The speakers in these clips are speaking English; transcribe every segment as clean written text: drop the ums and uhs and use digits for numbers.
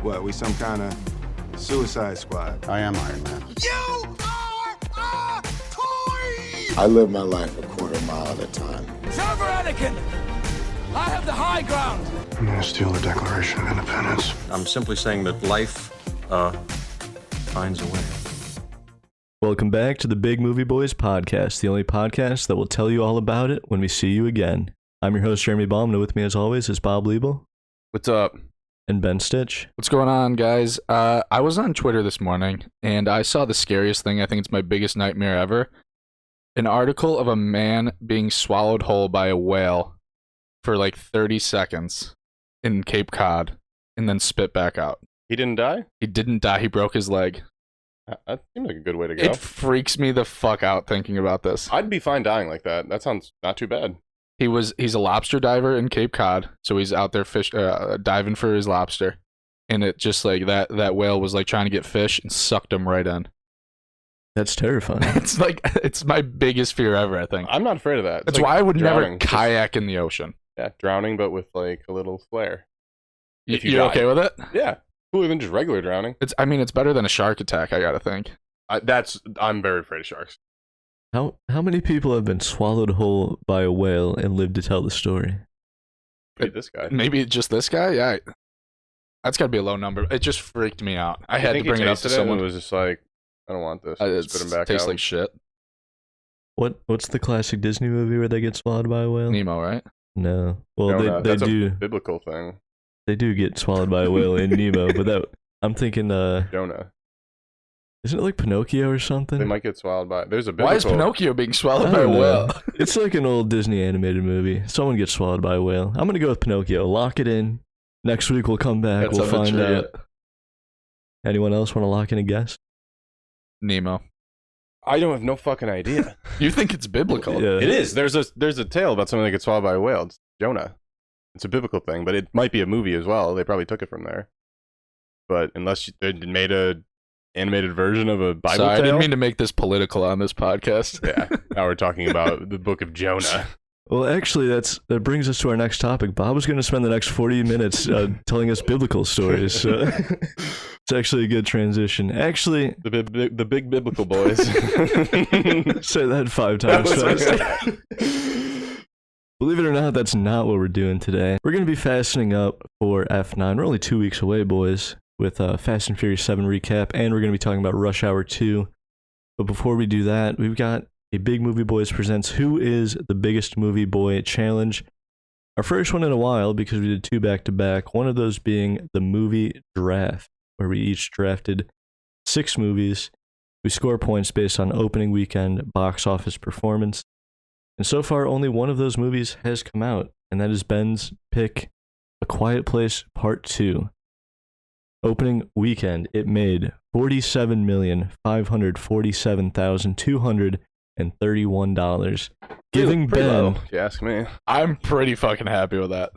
What, we some kind of suicide squad? I am Iron Man. You are a toy! I live my life a quarter mile at a time. Server Anakin! I have the high ground! I'm gonna steal the Declaration of Independence. I'm simply saying that life, finds a way. Welcome back to the Big Movie Boys podcast, the only podcast that will tell you all about it when we see you again. I'm your host, Jeremy Baum, and with me as always is Bob Liebel. What's up? And Ben Stitch. What's going on, guys? I was on Twitter this morning, and I saw the scariest thing. I think it's my biggest nightmare ever. An article of a man being swallowed whole by a whale for like 30 seconds in Cape Cod, and then spit back out. He didn't die? He didn't die. He broke his leg. That seems like a good way to go. It freaks me the fuck out thinking about this. I'd be fine dying like that. That sounds not too bad. He's a lobster diver in Cape Cod, so he's out there diving for his lobster, and it just like that whale was like trying to get fish and sucked him right in. That's terrifying. It's my biggest fear ever, I think. I'm not afraid of that. That's like why I would drowning. never kayak in the ocean. Yeah, drowning, but with like a little flair. You're okay with it? Yeah, cooler than just regular drowning. It's better than a shark attack, I gotta think. I'm very afraid of sharks. How many people have been swallowed whole by a whale and lived to tell the story? Maybe this guy. Maybe just this guy? Yeah. That's gotta be a low number. It just freaked me out. I had to bring it up to someone. It was just like, I don't want this. Spit him back tastes out. like shit. What's the classic Disney movie where they get swallowed by a whale? Nemo, right? No. Well, they That's do. a biblical thing. They do get swallowed by a whale in Nemo, but I'm thinking Jonah. Isn't it like Pinocchio or something? They might get swallowed by. There's a biblical. Why is Pinocchio being swallowed by a whale? It's like an old Disney animated movie. Someone gets swallowed by a whale. I'm gonna go with Pinocchio. Lock it in. Next week we'll come back. We'll find out. Anyone else want to lock in a guess? Nemo. I don't have no fucking idea. You think it's biblical? Yeah. It is. There's a tale about someone that gets swallowed by a whale. It's Jonah. It's a biblical thing, but it might be a movie as well. They probably took it from there. But unless they made a animated version of a Bible Sorry, tale. I didn't mean to make this political on this podcast. Yeah. Now we're talking about the book of Jonah. Well, actually, that brings us to our next topic. Bob is going to spend the next 40 minutes telling us biblical stories. So it's actually a good transition. Actually, the big biblical boys. Say that 5 times fast. Believe it or not, that's not what we're doing today. We're going to be fastening up for F9. We're only 2 weeks away, boys, with Fast and Furious 7 recap, and we're going to be talking about Rush Hour 2. But before we do that, we've got a Big Movie Boys presents Who is the Biggest Movie Boy Challenge. Our first one in a while because we did 2 back-to-back, one of those being the movie draft, where we each drafted 6 movies. We score points based on opening weekend box office performance. And so far, only one of those movies has come out, and that is Ben's pick, A Quiet Place Part 2. Opening weekend, it made $47,547,231, giving Pretty Ben... low, if you ask me. I'm pretty fucking happy with that.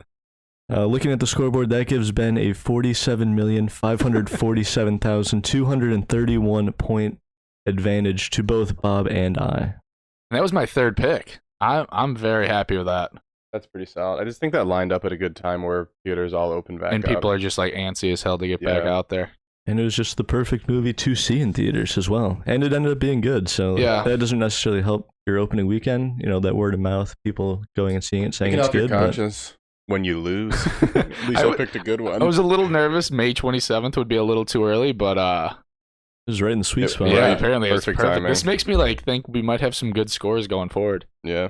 Looking at the scoreboard, that gives Ben a $47,547,231 point advantage to both Bob and I. And that was my third pick. I'm very happy with that. That's pretty solid. I just think that lined up at a good time where theaters all open back and up. people are just like antsy as hell to get back out there. And it was just the perfect movie to see in theaters as well. And it ended up being good, so that doesn't necessarily help your opening weekend. You know, that word of mouth, people going and seeing it, saying it's good. Your conscience when you lose. At least I picked a good one. I was a little nervous. May 27th would be a little too early, but it was right in the sweet spot. Yeah, apparently it's perfect perfect. timing. This makes me think we might have some good scores going forward. Yeah.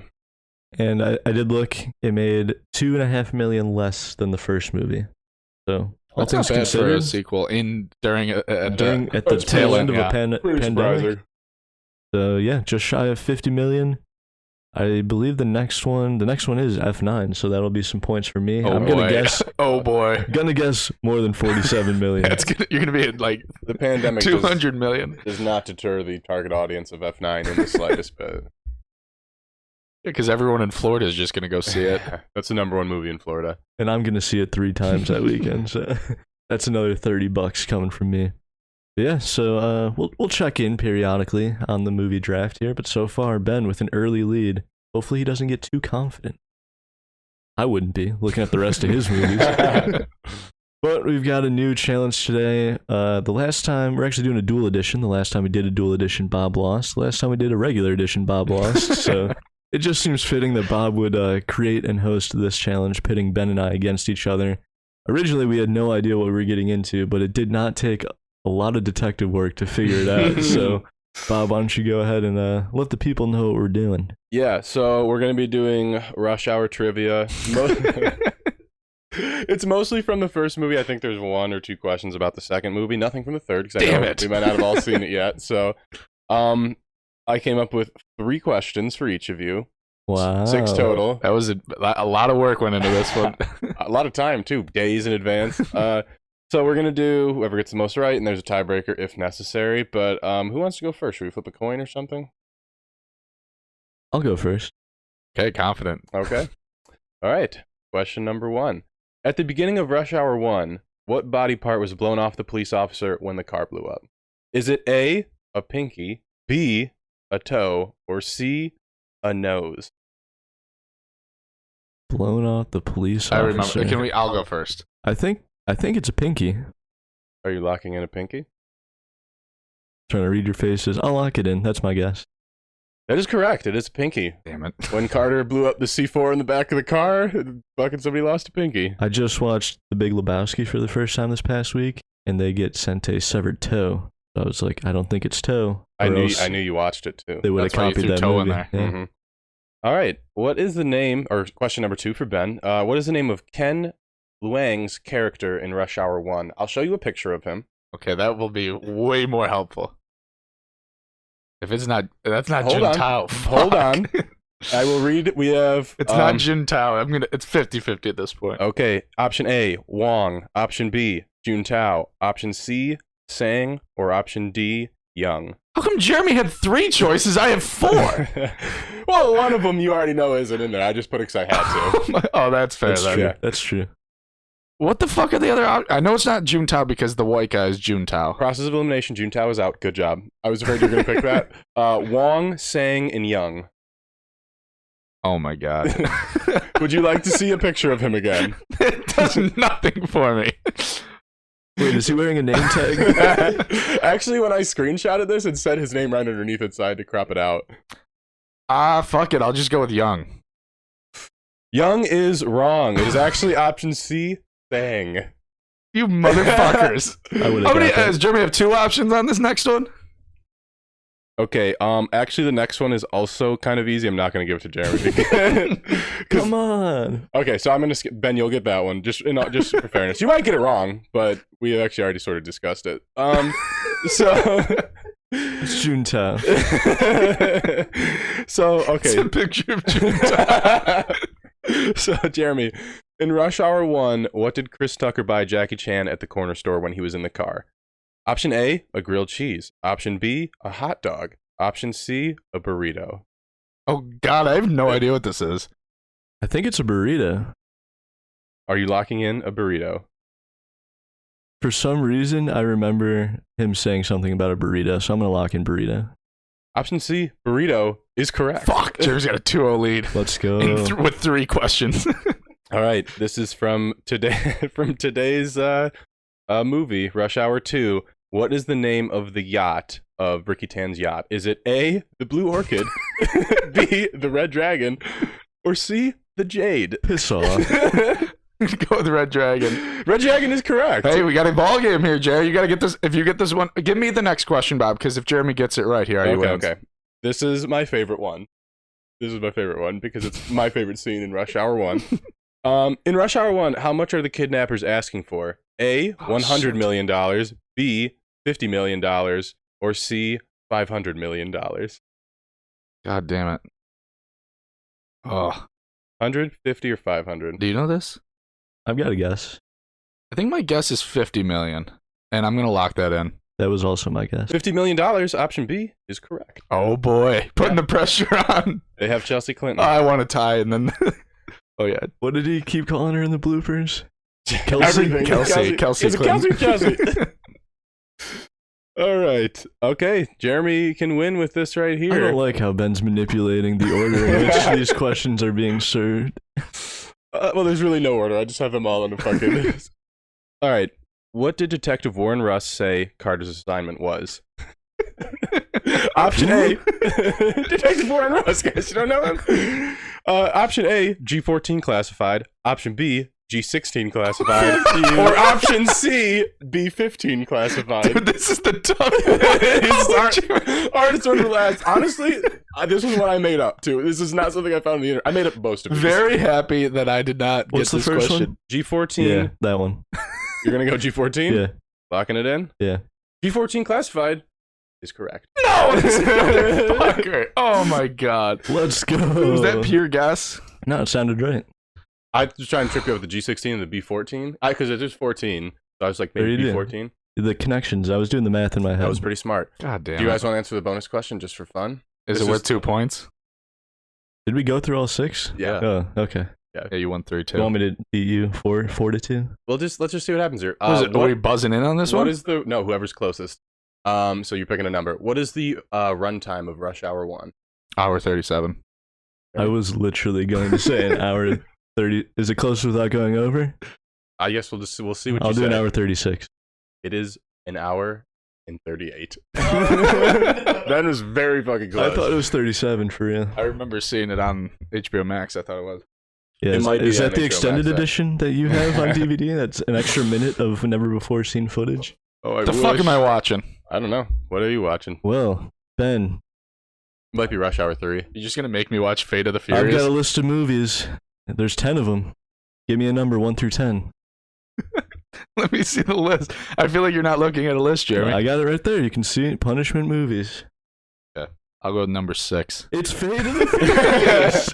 And I did look, it made $2.5 million less than the first movie. So all That's things not bad considered, for a sequel during at the tail end of a pandemic. Surpriser. So yeah, just shy of 50 million. I believe the next one is F9, so that'll be some points for me. I'm gonna guess. Oh boy, gonna guess more than 47 million. You're gonna be at like the pandemic 200 million. Does not deter the target audience of F9 in the slightest bit. Because everyone in Florida is just gonna go see it. That's the #1 movie in Florida, and I'm gonna see it 3 times that weekend. So that's another $30 coming from me. But yeah, so we'll check in periodically on the movie draft here. But so far, Ben with an early lead. Hopefully, he doesn't get too confident. I wouldn't be looking at the rest of his movies. But we've got a new challenge today. The last time, we're actually doing a dual edition. The last time we did a dual edition, Bob lost. The last time we did a regular edition, Bob lost. So it just seems fitting that Bob would create and host this challenge, pitting Ben and I against each other. Originally, we had no idea what we were getting into, but it did not take a lot of detective work to figure it out. So, Bob, why don't you go ahead and let the people know what we're doing? Yeah, so we're going to be doing Rush Hour trivia. It's mostly from the first movie. I think there's 1 or 2 questions about the second movie. Nothing from the third, because I know we might not have all seen it yet. So, I came up with 3 questions for each of you. Wow. 6 total. That was a lot of work went into this one. A lot of time, too. Days in advance. So we're going to do whoever gets the most right, and there's a tiebreaker if necessary. But who wants to go first? Should we flip a coin or something? I'll go first. Okay, confident. Okay. All right. Question number 1. At the beginning of Rush Hour 1, what body part was blown off the police officer when the car blew up? Is it A, a pinky, B, a toe, or C, a nose? Blown off the police I officer. remember. I'll go first. I think it's a pinky. Are you locking in a pinky? Trying to read your faces. I'll lock it in. That's my guess. That is correct. It is a pinky. Damn it. When Carter blew up the C4 in the back of the car, fucking somebody lost a pinky. I just watched The Big Lebowski for the first time this past week, and they get sent a severed toe. So I was like, I don't think it's toe. I knew you watched it too. They would have That's why you copied threw that toe in movie. there. Yeah. Mm-hmm. All right. What is the name, or question number 2 for Ben, what is the name of Ken Luang's character in Rush Hour 1? I'll show you a picture of him. Okay, that will be way more helpful. If it's not, that's not Hold Jun on. Tao. Hold on. I will read. We have... It's not Jun Tao. It's 50-50 at this point. Okay. Option A, Wong. Option B, Jun Tao. Option C, Sang. Or option D, Young. How come Jeremy had 3 choices? I have 4. Well, one of them you already know isn't in there. I just put it because I had to. Oh, that's fair. That's then. true. Yeah. That's true. What the fuck are the other? I know it's not Jun Tao because the white guy is Jun Tao. Process of elimination, Jun Tao is out. Good job. I was afraid you were going to pick that. Wong, Sang, and Young. Oh my god. Would you like to see a picture of him again? It does nothing for me. Wait, is he wearing a name tag? Actually, when I screenshotted this, it said his name right underneath it, so I had to crop it out. Fuck it. I'll just go with Young. Young is wrong. It is actually option C, Sang. You motherfuckers. I would How have many? got that. Does Jeremy have 2 options on this next one? Okay, actually the next one is also kind of easy. I'm not going to give it to Jeremy. Come on. Okay, so I'm going to skip. Ben, you'll get that one, just for fairness. You might get it wrong, but we actually already sort of discussed it. So... It's Juntao. So, It's a okay. picture of Jun Tao. So, Jeremy, in Rush Hour 1, what did Chris Tucker buy Jackie Chan at the corner store when he was in the car? Option A, a grilled cheese. Option B, a hot dog. Option C, a burrito. Oh god, I have no idea what this is. I think it's a burrito. Are you locking in a burrito? For some reason, I remember him saying something about a burrito, so I'm going to lock in burrito. Option C, burrito, is correct. Fuck, Jeremy's got a 2-0 lead. Let's go. With 3 questions. All right, this is from today's movie, Rush Hour 2. What is the name of the yacht of Ricky Tan's yacht? Is it A, the Blue Orchid, B, the Red Dragon, or C, the Jade? Piss off. Go with Red Dragon. Red Dragon is correct. Hey, we got a ball game here, Jerry. You got to get this. If you get this one, give me the next question, Bob, because if Jeremy gets it right here, you win. Okay. This is my favorite one. This is my favorite one because it's my favorite scene in Rush Hour 1. In Rush Hour 1, how much are the kidnappers asking for? A, $100 million, B, $50 million, or C, $500 million? God damn it. Oh. 150 or 500? Do you know this? I've got a guess. I think my guess is 50 million, and I'm going to lock that in. That was also my guess. $50 million, option B, is correct. Oh boy, putting the pressure on. They have Chelsea Clinton. I want to tie, and then... Oh yeah. What did he keep calling her in the bloopers? Everything. Kelsey It's Clinton. Kelsey. All right. Okay. Jeremy can win with this right I here. don't like how Ben's manipulating the order in which these questions are being served. Well, there's really no order. I just have them all in a fucking... All right. What did Detective Warren Russ say Carter's assignment was? Option A. Detective Warren Russ, guys. You don't know him? Option A, G14 classified. Option B, G16 classified. Or option C, B15 classified. Dude, this is the toughest. Artist order last. Honestly, this was one I made up too. This is not something I found on the internet. I made up most of it. Very happy that I did not What's get the this first question. one? G14. Yeah, that one. You're going to go G14? Yeah. Locking it in? Yeah. G14 classified is correct. No, this motherfucker. Oh my god. Let's go. Was that pure guess? No, it sounded right. I was trying to trip you up with the G16 and the B14. Because it is 14. So I was like, maybe There you B14. The connections. I was doing the math in my head. That was pretty smart. God damn. Do you guys want to answer the bonus question just for fun? Is This it worth 2 points? Did we go through all 6? Yeah. Oh, okay. Yeah, you won 3-2. You want me to beat you 4-2? Well, let's just see what happens here. Are we buzzing in on this what one? is the no? Whoever's closest. So you're picking a number. What is the runtime of Rush Hour 1? Hour 37. I was literally going to say an hour 30. Is it close without going over? I guess we'll see what I'll you do say. an hour 36. It is an hour and 38. That was very fucking close. I thought it was 37 for real. I remember seeing it on HBO Max. I thought it was. Yeah, It might be is on that the HBO extended Max, edition that you have on DVD? That's an extra minute of never before seen footage. Oh, I The fuck wish. am I watching? I don't know. What are you watching? Well, Ben, Might be Rush Hour 3. You're just gonna make me watch Fate of the I've Furious? got a list of movies. There's 10 of them. Give me a number 1 through 10. Let me see the list. I feel like you're not looking at a list, Jeremy. I got it right there. You can see it. Punishment movies. I'll go with number 6. It's Fate of the Furious.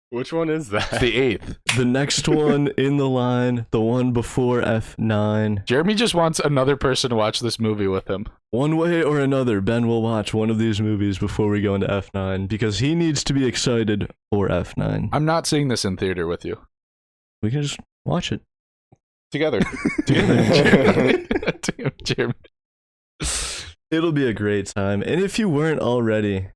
Which one is that? The 8th. The next one in the line, the one before F9. Jeremy just wants another person to watch this movie with him. One way or another, Ben will watch one of these movies before we go into F9 because he needs to be excited for F9. I'm not seeing this in theater with you. We can just watch it. Together. Jeremy. Damn, Jeremy. It'll be a great time. And if you weren't already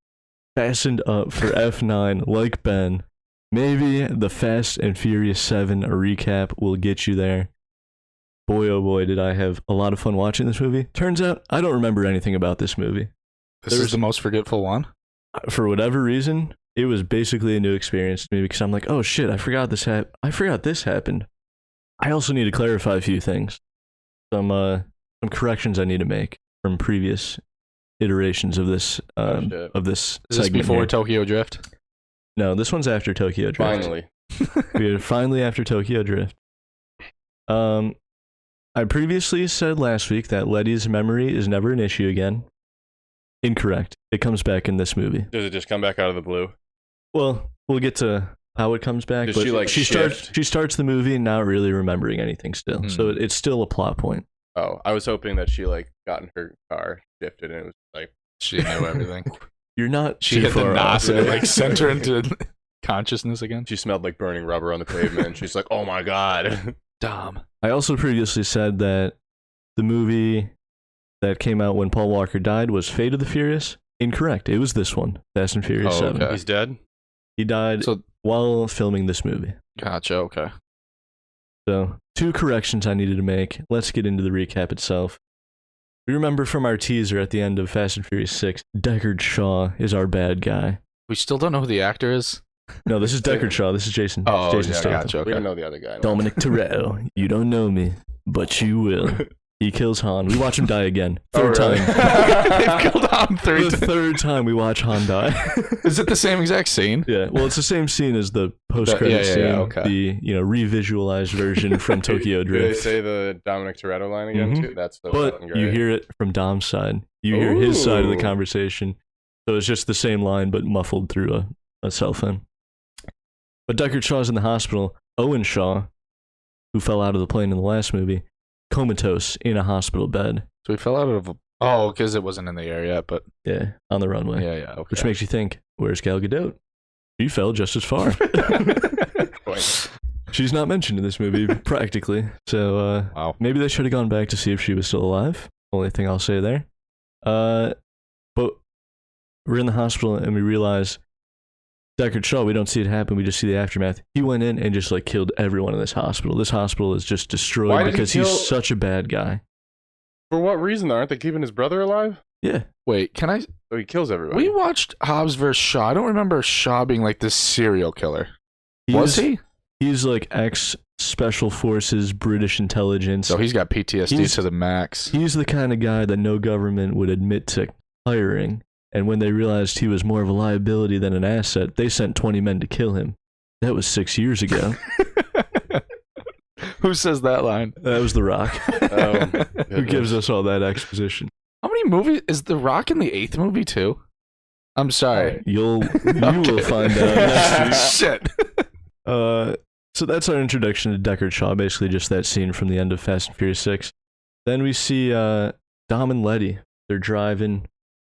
fastened up for F9 like Ben, maybe the Fast and Furious 7 recap will get you there. Boy, oh boy, did I have a lot of fun watching this movie. Turns out, I don't remember anything about this movie. This is the most forgetful one? For whatever reason, it was basically a new experience to me because I'm like, oh shit, I forgot this happened. I also need to clarify a few things. Some corrections I need to make from previous iterations of this shit. of this Is this segment before here. Tokyo Drift? No, this one's after Tokyo Drift. Finally. We are finally after Tokyo Drift. I previously said last week that Letty's memory is never an issue again. Incorrect. It comes back in this movie. Does it just come back out of the blue? Well, we'll get to how it comes back. Does but she, like, shift? she starts the movie not really remembering anything still. So it's still a plot point. Oh, I was hoping that she like got in her car, shifted, and it was like She knew everything. You're not She too hit the far off, NOS and it right? like sent her into consciousness again. she smelled like burning rubber on the pavement. And she's like, "Oh my god!" Dumb. I also previously said that the movie that came out when Paul Walker died was Fate of the Furious. Incorrect. It was this one, Fast and Furious 7. okay. He's dead. He died So while filming this movie. gotcha. Okay. So, 2 corrections I needed to make. Let's get into the recap itself. We remember from our teaser at the end of Fast and Furious 6, Deckard Shaw is our bad guy. We still don't know who the actor is. No, this is Deckard Shaw. This is Jason. Oh, Jason yeah, Statham. gotcha. We Okay. don't know the other guy. Dominic Toretto. You don't know me, but you will. He kills Han. We watch him die again. Third really? time. They've killed Han 3 The times. third time we watch Han die. Is it the same exact scene? Yeah, well, it's the same scene as the post-credit scene. okay. The revisualized version from Tokyo Did they Drift. say the Dominic Toretto line again Mhm. too? That's so But fucking great. you hear it from Dom's side. You hear his side of the Ooh. conversation. So it's just the same line, but muffled through a cell phone. But Deckard Shaw's in the hospital. Owen Shaw, who fell out of the plane in the last movie, comatose in a hospital bed. So we fell out of. Oh, because it wasn't in the air yet. But Yeah, on the runway. yeah. Okay. Which makes you think, where's Gal Gadot? She fell just as far. Point. She's not mentioned in this movie, practically. So Wow. maybe they should have gone back to see if she was still alive. Only thing I'll say there. But we're in the hospital and we realize Deckard Shaw, we don't see it happen. We just see the aftermath. He went in and just like killed everyone in this hospital. This hospital is just Why destroyed did he because kill- he's such a bad guy. For what reason? Aren't they keeping his brother alive? Yeah. Wait, can I? So he kills everybody. We watched Hobbs vs. Shaw. I don't remember Shaw being like this serial killer. He's, Was he? He's like ex-special forces, British intelligence. So he's got PTSD to the max. He's the kind of guy that no government would admit to hiring. And when they realized he was more of a liability than an asset, they sent 20 men to kill him. That was 6 years ago. Who says that line? That was The Rock. Who gives us all that exposition? How many movies is The Rock in the 8th movie too? I'm sorry. You will find out next week. Shit. So that's our introduction to Deckard Shaw, basically just that scene from the end of Fast and Furious 6. Then we see Dom and Letty. They're driving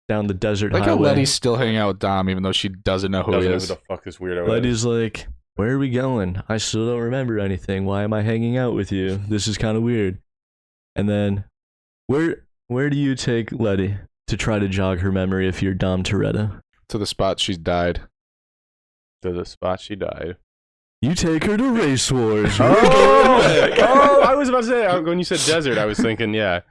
down the desert Like highway. how Letty's still hanging out with Dom, even though she doesn't know who he Doesn't know is. who the fuck this weirdo is. Letty's like, where are we going? I still don't remember anything. Why am I hanging out with you? This is kind of weird. And then, where do you take Letty to try to jog her memory if you're Dom Toretto? To the spot she's died. To the spot she died. You take her to Race Wars. Oh, I was about to say, when you said desert, I was thinking, yeah.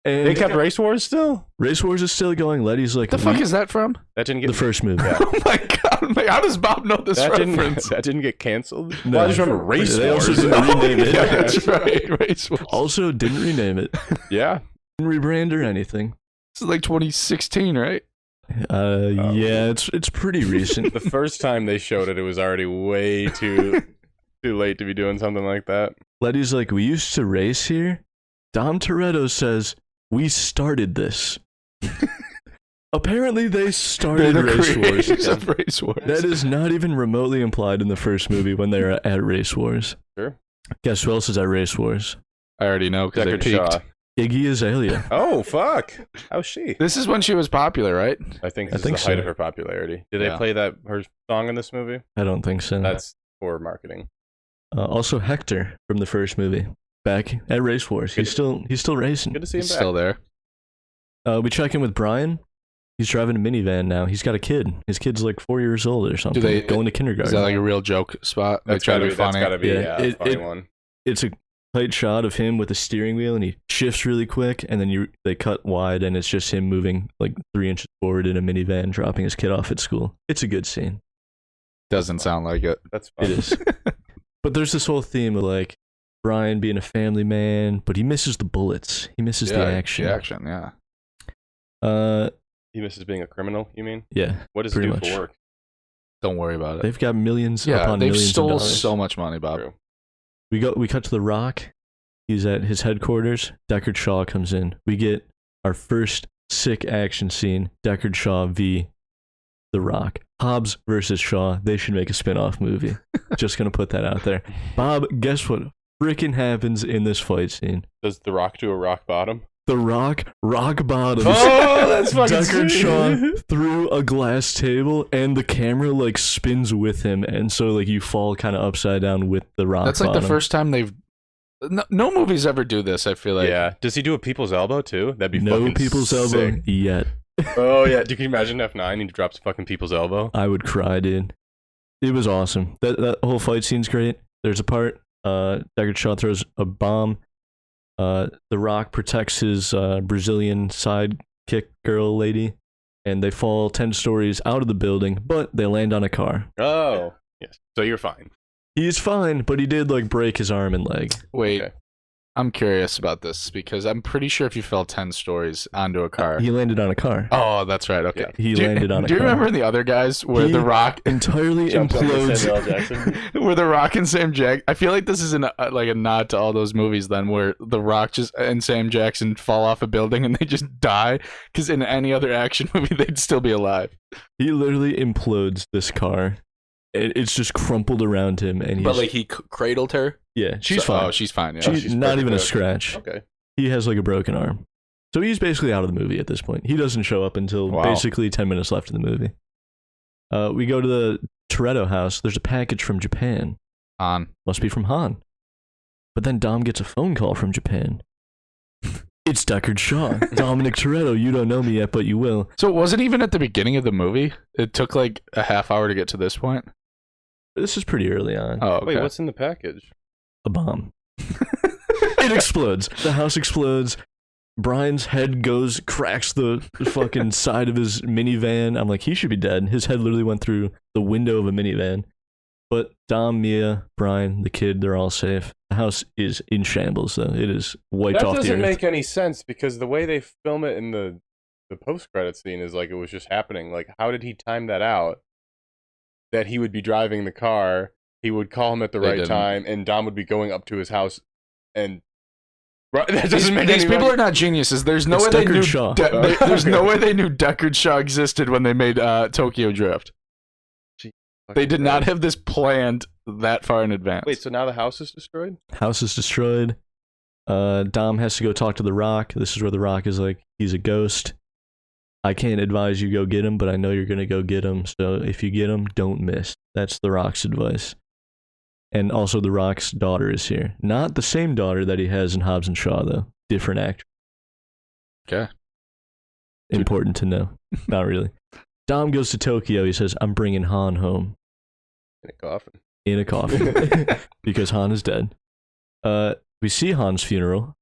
And They kept Race Wars still? Race Wars is still going. Letty's like, The fuck is that from? That didn't get the first movie. Oh my god, man, how does Bob know this reference? that didn't get canceled? No. Well, I just remember Race They Wars. also didn't rename it. Yeah, that's right. Race Wars. Also, didn't rename it. Yeah. Didn't rebrand or anything. This is like 2016, right? Yeah, it's pretty recent. The first time they showed it, it was already way too late to be doing something like that. Letty's like, we used to race here. Dom Toretto says, we started this. Apparently, they started They're the Race Wars. creators of Race Wars. That is not even remotely implied in the first movie when they were at Race Wars. Sure. Guess who else is at Race Wars? I already know because they Deckard peaked. Shaw. Iggy Azalea. Oh, fuck. How's she? This is when she was popular, right? I think I this think is the height so. of her popularity. Did Yeah. they play her song in this movie? I don't think so. That's for marketing. Also, Hector from the first movie. Back at Race Wars. He's still racing. Good to see him He's back. still there. We check in with Brian. He's driving a minivan now. He's got a kid. His kid's like 4 years old or something. they- going to kindergarten? Is that like a real joke spot? They That's try to gotta be be, that's funny. gotta be Yeah, a funny one. It's a tight shot of him with a steering wheel, and he shifts really quick, and then they cut wide, and it's just him moving like 3 inches forward in a minivan, dropping his kid off at school. It's a good scene. Doesn't sound like it. That's fun. It is. But there's this whole theme of like Brian being a family man, but he misses the bullets. He misses the action. The action, yeah. He misses being a criminal, you mean? Yeah. What does he Pretty do much. for work? Don't worry about it. They've got millions Yeah, upon they've millions stole of dollars. so much money, Bob. True. We cut to The Rock. He's at his headquarters. Deckard Shaw comes in. We get our first sick action scene. Deckard Shaw v. The Rock. Hobbs versus Shaw. They should make a spin-off movie. Just gonna put that out there. Bob, guess what frickin' happens in this fight scene? Does The Rock do a rock bottom? The Rock bottoms. Oh, that's fucking Deckard sweet. Shaw through a glass table, and the camera like spins with him, and so like you fall kind of upside down with the Rock. That's like the bottom. first time they've. No movies ever do this. I feel like. Yeah. Does he do a people's elbow too? That'd be No fucking people's sick. elbow yet. Oh yeah. Can you imagine F9? He drops a fucking people's elbow. I would cry, dude. It was awesome. That whole fight scene's great. There's a part. Deckard Shaw throws a bomb. The Rock protects his Brazilian sidekick girl lady, and they fall 10 stories out of the building, but they land on a car. Oh. Yes. So you're fine. He's fine, but he did like break his arm and leg. Wait, Okay. I'm curious about this because I'm pretty sure if you fell 10 stories onto a car. He landed on a car. Oh, that's right. Okay. Yeah. He landed on a Do you car. remember in the other guys where He The Rock entirely Jumped on the implodes. Samuel L. Jackson. where The Rock and Sam Jackson. I feel like this is like a nod to all those movies then where The Rock and Sam Jackson fall off a building and they just die because in any other action movie they'd still be alive. He literally implodes this car. It's just crumpled around him, and he's he cradled her. yeah, she's fine. Oh, she's fine. Yeah. she's not even a perfectly scratch. Okay. He has like a broken arm. So he's basically out of the movie at this point. He doesn't show up until Wow. basically 10 minutes left in the movie. We go to the Toretto house. There's a package from Japan. On. Must be from Han. But then Dom gets a phone call from Japan. It's Deckard Shaw. Dominic Toretto, you don't know me yet, but you will. So it wasn't even at the beginning of the movie? It took like a half hour to get to this point? This is pretty early on. Oh, okay. Wait, what's in the package? A bomb. It explodes. The house explodes. Brian's head cracks the fucking side of his minivan. I'm like, he should be dead. His head literally went through the window of a minivan. But Dom, Mia, Brian, the kid, they're all safe. The house is in shambles, though. It is wiped That off the earth. doesn't make any sense because the way they film it in the post-credit scene is like it was just happening. Like, how did he time that out? That he would be driving the car, he would call him at the right time, and Dom would be going up to his house, and that doesn't make These any people are not geniuses. There's no It's way they Deckard knew. Shaw. There's no way they knew Deckard Shaw existed when they made Tokyo Drift. They did not have this planned that far in advance. Wait, so now the house is destroyed? House is destroyed. Dom has to go talk to The Rock. This is where The Rock is like, he's a ghost. I can't advise you go get him, but I know you're going to go get him. So if you get him, don't miss. That's The Rock's advice. And also The Rock's daughter is here. Not the same daughter that he has in Hobbs and Shaw, though. Different actor. Okay. Important to know. Not really. Dom goes to Tokyo. He says, I'm bringing Han home. In a coffin. In a coffin. Because Han is dead. We see Han's funeral.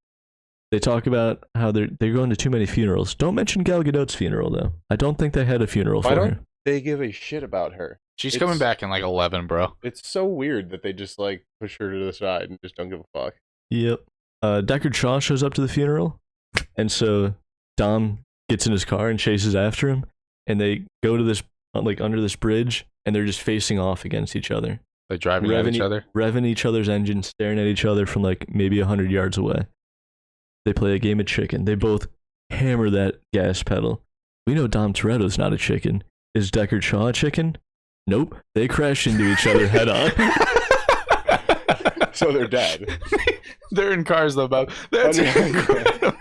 They talk about how they're going to too many funerals. Don't mention Gal Gadot's funeral, though. I don't think they had a funeral for her. They give a shit about her. She's coming back in like 11, bro. It's so weird that they just like push her to the side and just don't give a fuck. Yep. Deckard Shaw shows up to the funeral, and so Dom gets in his car and chases after him, and they go to this, like, under this bridge, and they're just facing off against each other. They're driving at each other? Revving each other's engines, staring at each other from like maybe 100 yards away. They play a game of chicken. They both hammer that gas pedal. We know Dom Toretto's not a chicken. Is Deckard Shaw a chicken? Nope. They crash into each other head on. So they're dead. They're in cars though, Bob. That's incredible.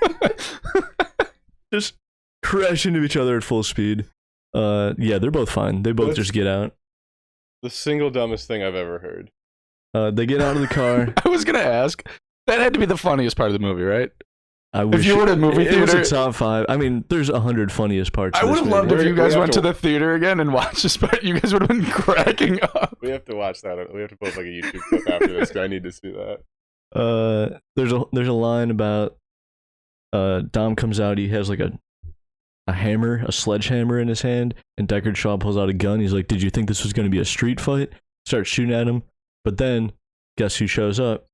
Just crash into each other at full speed. Yeah, they're both fine. They both just get out. The single dumbest thing I've ever heard. They get out of the car. I was gonna ask. That had to be the funniest part of the movie, right? I wish if you were at a movie theater, it was a top 5. I mean, there's 100 funniest parts. I would have loved if you guys went to the theater again and watched this part. You guys would have been cracking up. We have to watch that. We have to post like a YouTube clip after this. I need to see that. There's a line about Dom comes out. He has like a hammer, a sledgehammer in his hand, and Deckard Shaw pulls out a gun. He's like, "Did you think this was going to be a street fight?" Starts shooting at him, but then guess who shows up?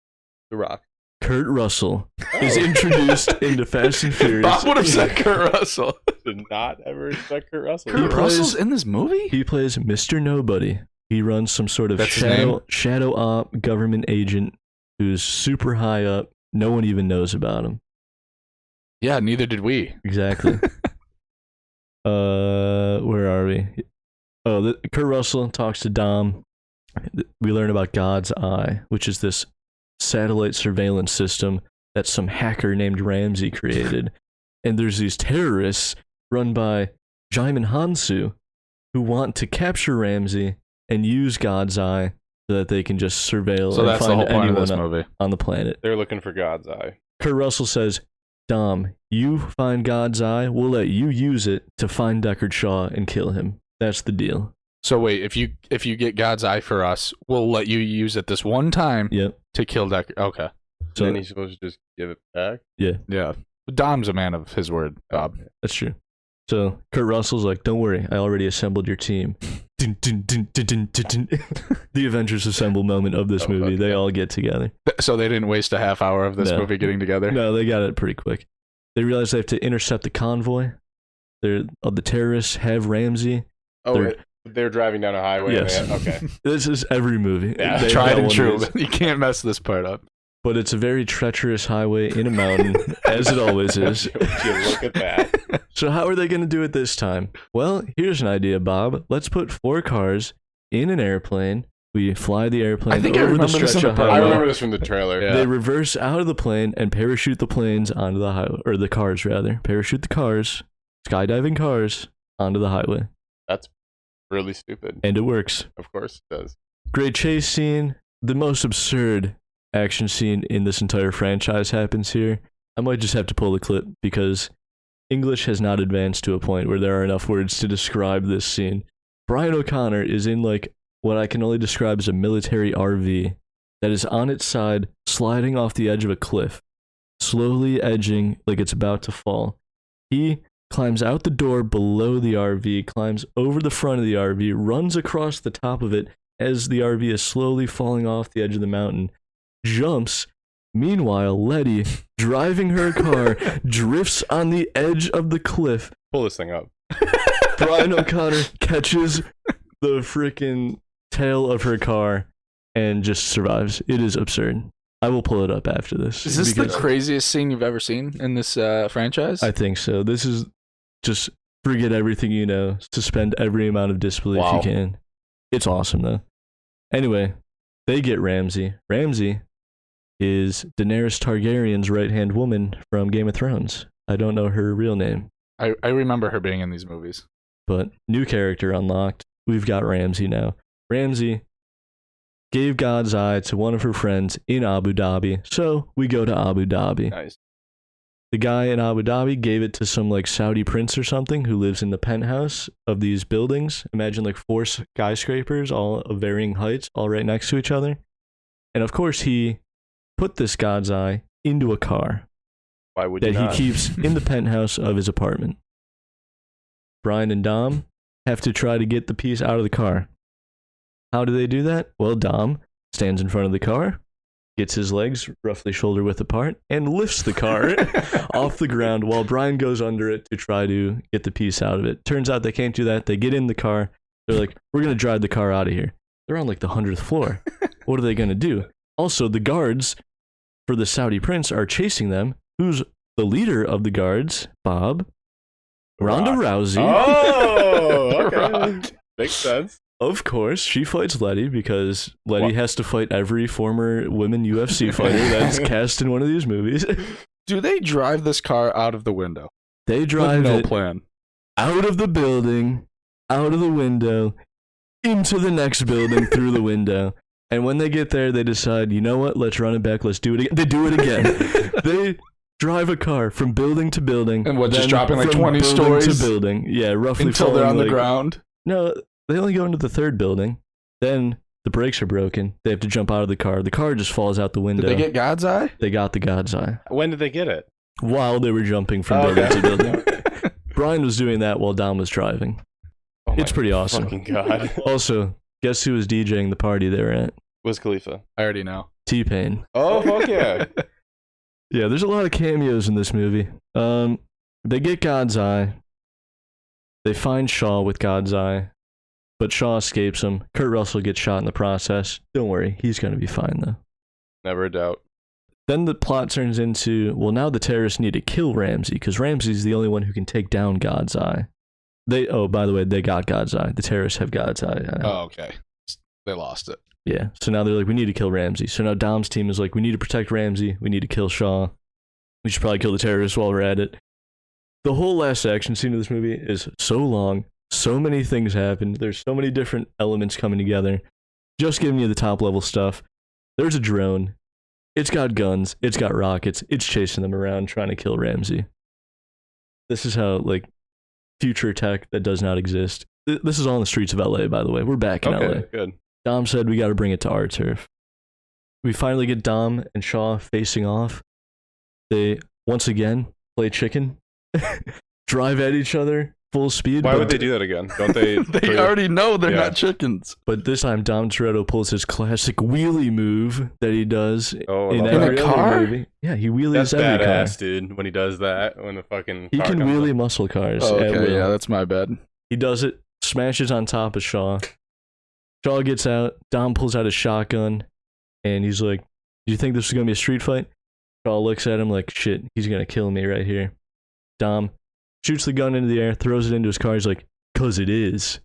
The Rock. Kurt Russell is introduced into Fast and Furious. Bob would have said Kurt Russell. Did not ever expect Kurt Russell. Kurt Russell's in this movie? He plays Mr. Nobody. He runs some sort of shadow op government agent who's super high up. No one even knows about him. Yeah, neither did we. Exactly. Where are we? Oh, Kurt Russell talks to Dom. We learn about God's Eye, which is this satellite surveillance system that some hacker named Ramsey created. And there's these terrorists run by Jaimin Hansu who want to capture Ramsey and use God's Eye so that they can just surveil so and that's find the whole point of anyone this movie. on the planet. They're looking for God's Eye. Kurt Russell says, Dom, you find God's Eye, we'll let you use it to find Deckard Shaw and kill him. That's the deal. So wait, if you get God's Eye for us, we'll let you use it this one time to kill Deckard. Okay. So then he's supposed to just give it back? Yeah. Dom's a man of his word, Bob. That's true. So Kurt Russell's like, don't worry, I already assembled your team. Dun, dun, dun, dun, dun, dun, dun. The Avengers Assemble moment of this movie. They all get together. So they didn't waste a half hour of this movie getting together? No, they got it pretty quick. They realize they have to intercept the convoy. The terrorists have Ramsey. Oh, they're driving down a highway. Yes. Okay. This is every movie. Yeah, tried and true. You can't mess this part up. But it's a very treacherous highway in a mountain, as it always is. Would you look at that? So how are they going to do it this time? Well, here's an idea, Bob. Let's put 4 cars in an airplane. We fly the airplane over the stretch of highway. I remember this from the trailer. Yeah. They reverse out of the plane and parachute the planes onto the highway, or the cars rather. Parachute the cars, skydiving cars, onto the highway. That's really stupid. And it works. Of course it does. Great chase scene. The most absurd action scene in this entire franchise happens here. I might just have to pull the clip because English has not advanced to a point where there are enough words to describe this scene. Brian O'Connor is in like what I can only describe as a military RV that is on its side, sliding off the edge of a cliff, slowly edging like it's about to fall. He climbs out the door below the RV, climbs over the front of the RV, runs across the top of it as the RV is slowly falling off the edge of the mountain, jumps. Meanwhile, Letty, driving her car, drifts on the edge of the cliff. Pull this thing up. Brian O'Connor catches the freaking tail of her car and just survives. It is absurd. I will pull it up after this. Is this the craziest scene you've ever seen in this franchise? I think so. This is just forget everything you know. Suspend every amount of disbelief you can. It's awesome, though. Anyway, they get Ramsay. Ramsay is Daenerys Targaryen's right-hand woman from Game of Thrones. I don't know her real name. I remember her being in these movies. But new character unlocked. We've got Ramsay now. Ramsay gave God's Eye to one of her friends in Abu Dhabi, so we go to Abu Dhabi. Nice. The guy in Abu Dhabi gave it to some like Saudi prince or something who lives in the penthouse of these buildings. Imagine like 4 skyscrapers, all of varying heights, all right next to each other. And of course, he put this God's Eye into a car. Why would you that not? he keeps in the penthouse of his apartment. Brian and Dom have to try to get the piece out of the car. How do they do that? Well, Dom stands in front of the car, gets his legs roughly shoulder width apart, and lifts the car off the ground while Brian goes under it to try to get the piece out of it. Turns out they can't do that. They get in the car. They're like, we're going to drive the car out of here. They're on like the 100th floor. What are they going to do? Also, the guards for the Saudi prince are chasing them. Who's the leader of the guards? Bob. Ronda Rousey. Oh, okay. Makes sense. Of course, she fights Letty because Letty has to fight every former women UFC fighter that's cast in one of these movies. Do they drive this car out of the window? They drive With no it plan. out of the building, out of the window, into the next building through the window. And when they get there, they decide, you know what? Let's run it back. Let's do it again. They do it again. They drive a car from building to building. And what, just then dropping like from 20 building stories? to building. Yeah, roughly Until they're on the like, ground? No, they only go into the 3rd building. Then the brakes are broken. They have to jump out of the car. The car just falls out the window. Did they get God's Eye? They got the God's Eye. When did they get it? While they were jumping from building to building. Brian was doing that while Dom was driving. Oh It's my pretty awesome. Fucking God. Also, guess who was DJing the party they were at? Wiz Khalifa. I already know. T-Pain. Oh, fuck yeah. Yeah, there's a lot of cameos in this movie. They get God's Eye. They find Shaw with God's Eye. But Shaw escapes him. Kurt Russell gets shot in the process. Don't worry, he's going to be fine, though. Never a doubt. Then the plot turns into, well, now the terrorists need to kill Ramsay, because Ramsay's the only one who can take down God's Eye. By the way, they got God's Eye. The terrorists have God's Eye. Oh, okay. They lost it. Yeah, so now they're like, we need to kill Ramsay. So now Dom's team is like, we need to protect Ramsay. We need to kill Shaw. We should probably kill the terrorists while we're at it. The whole last action scene of this movie is so long. So many things happen. There's so many different elements coming together. Just giving you the top level stuff. There's a drone. It's got guns. It's got rockets. It's chasing them around trying to kill Ramsay. This is how, like, future tech that does not exist. This is all in the streets of LA, by the way. We're back in LA. Okay, good. Dom said we got to bring it to our turf. We finally get Dom and Shaw facing off. They, once again, play chicken. Drive at each other. Full speed. Why would they do that again? Don't they? They already know they're Yeah. not chickens. But this time, Dom Toretto pulls his classic wheelie move that he does Oh, I in love every that. In a other car? movie. Yeah, he wheelies That's every car. badass, dude. When he does that, when the fucking He car can comes wheelie up. muscle cars Oh, at okay, will. yeah, that's my bad. He does it, smashes on top of Shaw. Shaw gets out, Dom pulls out his shotgun, and he's like, do you think this is going to be a street fight? Shaw looks at him like, shit, he's going to kill me right here. Dom shoots the gun into the air, throws it into his car. He's like, 'cause it is.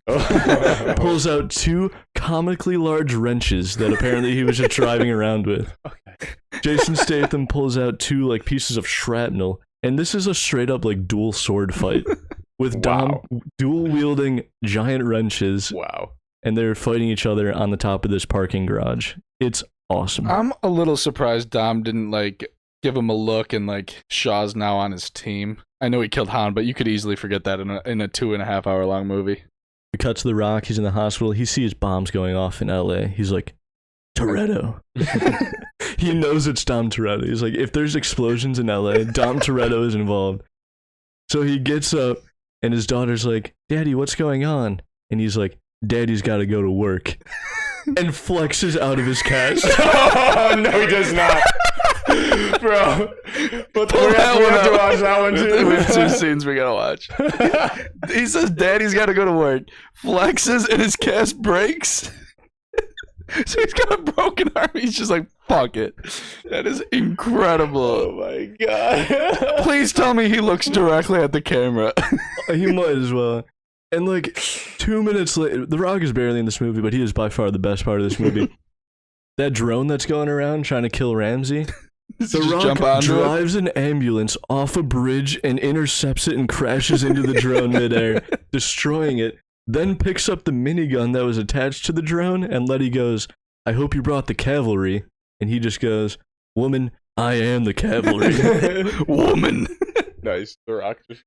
Pulls out 2 comically large wrenches that apparently he was just driving around with. Okay. Jason Statham pulls out 2 like pieces of shrapnel, and this is a straight up like dual sword fight with Dom dual wielding giant wrenches, Wow. and they're fighting each other on the top of this parking garage. It's awesome. I'm a little surprised Dom didn't like give him a look, and like Shaw's now on his team. I know he killed Han, but you could easily forget that in a 2.5 hour long movie. We cut to The Rock. He's in the hospital. He sees bombs going off in L.A. He's like, Toretto. He knows it's Dom Toretto. He's like, if there's explosions in L.A., Dom Toretto is involved. So he gets up, and his daughter's like, Daddy, what's going on? And he's like, Daddy's got to go to work. And flexes out of his cast. Oh, no, he does not. Bro, but we have to watch that one too. We have 2 scenes we gotta watch. He says Daddy's gotta go to work, flexes, and his cast breaks. So he's got a broken arm. He's just like, fuck it. That is incredible. Oh my god. Please tell me he looks directly at the camera. He might as well. And like 2 minutes later, The Rock is barely in this movie, but he is by far the best part of this movie. That drone that's going around trying to kill Ramsey. The Rock drives an ambulance off a bridge and intercepts it and crashes into the drone midair, destroying it. Then picks up the minigun that was attached to the drone, and Letty goes, I hope you brought the cavalry. And he just goes, Woman, I am the cavalry. Woman. Nice. The Rock just...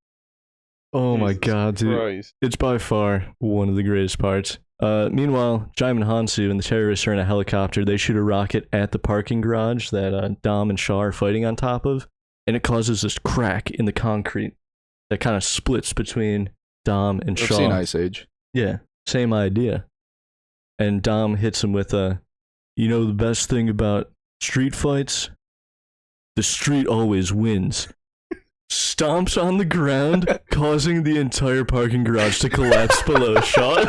Oh my god, dude. Christ. It's by far one of the greatest parts. Meanwhile, Jaimin Hansu and the terrorists are in a helicopter. They shoot a rocket at the parking garage that Dom and Shaw are fighting on top of, and it causes this crack in the concrete that kind of splits between Dom and Shaw. I've seen Ice Age. Yeah, same idea. And Dom hits him with you know the best thing about street fights? The street always wins. Stomps on the ground, causing the entire parking garage to collapse below Shaw.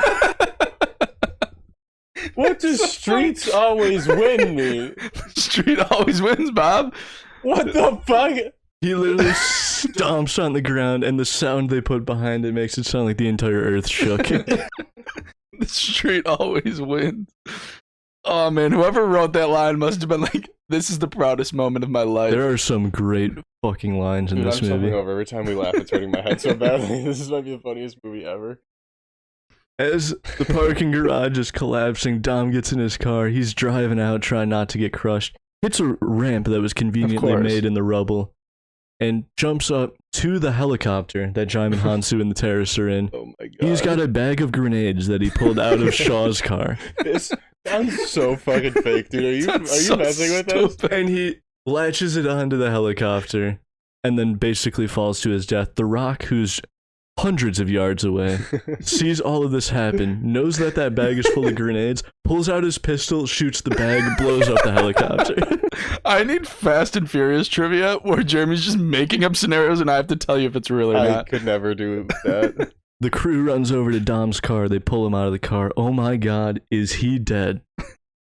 What does streets always win me? Street always wins, Bob. What the fuck? He literally stomps on the ground, and the sound they put behind it makes it sound like the entire earth shook. The street always wins. Oh man, whoever wrote that line must have been like, this is the proudest moment of my life. There are some great fucking lines in this I'm movie. over. Every time we laugh, it's hurting my head so badly. This might be the funniest movie ever. As the parking garage is collapsing, Dom gets in his car. He's driving out, trying not to get crushed. Hits a ramp that was conveniently made in the rubble, and jumps up to the helicopter that Jaimin Hansu and the terrorists are in. Oh my god. He's got a bag of grenades that he pulled out of Shaw's car. This sounds so fucking fake, dude. Are you so messing with us? And he latches it onto the helicopter and then basically falls to his death. The Rock, who's hundreds of yards away, sees all of this happen, knows that that bag is full of grenades, pulls out his pistol, shoots the bag, blows up the helicopter. I need Fast and Furious trivia where Jeremy's just making up scenarios and I have to tell you if it's real or I not. could never do that. The crew runs over to Dom's car. They pull him out of the car. Oh my god, is he dead?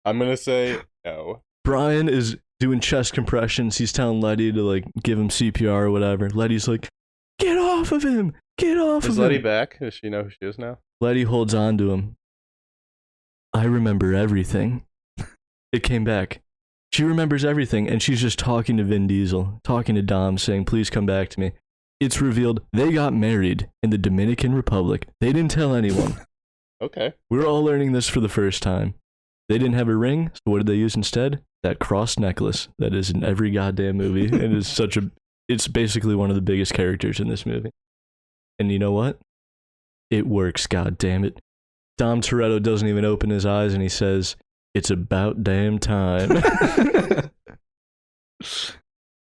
I'm gonna say no. Brian is doing chest compressions. He's telling Letty to like give him CPR or whatever. Letty's like, get off of him! Get off of him! Is Letty back? Does she know who she is now? Letty holds on to him. I remember everything. It came back. She remembers everything, and she's just talking to Vin Diesel, talking to Dom, saying, please come back to me. It's revealed they got married in the Dominican Republic. They didn't tell anyone. Okay. We're all learning this for the first time. They didn't have a ring, so what did they use instead? That cross necklace that is in every goddamn movie. And it's basically one of the biggest characters in this movie. And you know what? It works, god damn it. Dom Toretto doesn't even open his eyes and he says, it's about damn time.